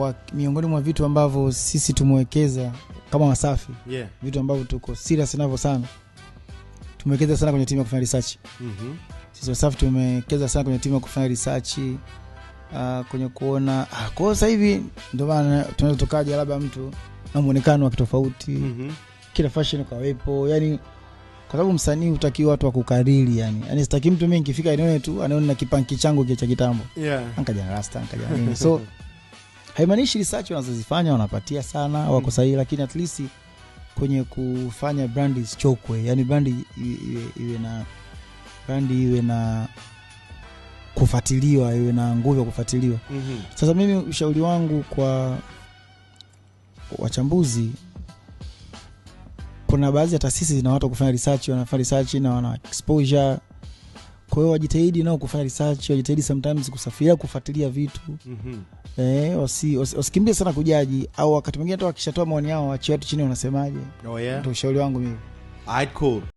kwa miongoni mwa vitu ambavyo sisi tumewekeza kama Wasafi, vitu ambavyo tuko serious navyo sana, tumewekeza sana kwenye timu ya kufanya research. Sisi Wasafi tumewekeza sana kwenye timu ya kufanya research, kwenye kuona kwa sasa hivi ndio maana tunaweza tukaje labda mtu na muonekano wa tofauti, kila fashion kawepo, yani kwa sababu msanii utakiwa watu wa kukariri, yani sitaki mtu mimi nikifika nione tu anaona na kipanki changu cha kitambo, ankaja na rasta, ankaja nini. So haimaanishi research wanazozifanya wanapatia sana wako sahihi, lakini at least kwenye kufanya brand isichokwe, yani brand iwe na kufuatiliwa, iwe na nguvu ya kufuatiliwa. Sasa mimi ushauri wangu kwa wachambuzi, kuna baadhi ya taasisi zina watu kufanya research, wanafanya research na wana exposure. Kwa hiyo wajitahidi nao kufanya research, wajitahidi sometimes kusafiria kufuatilia vitu. Wasikimbie sana kujaji, au wakati mwingine hata wakishatoa maoni yao waachie watu chini wanasemaje. Ndio ushauri wangu mimi. Alright, cool.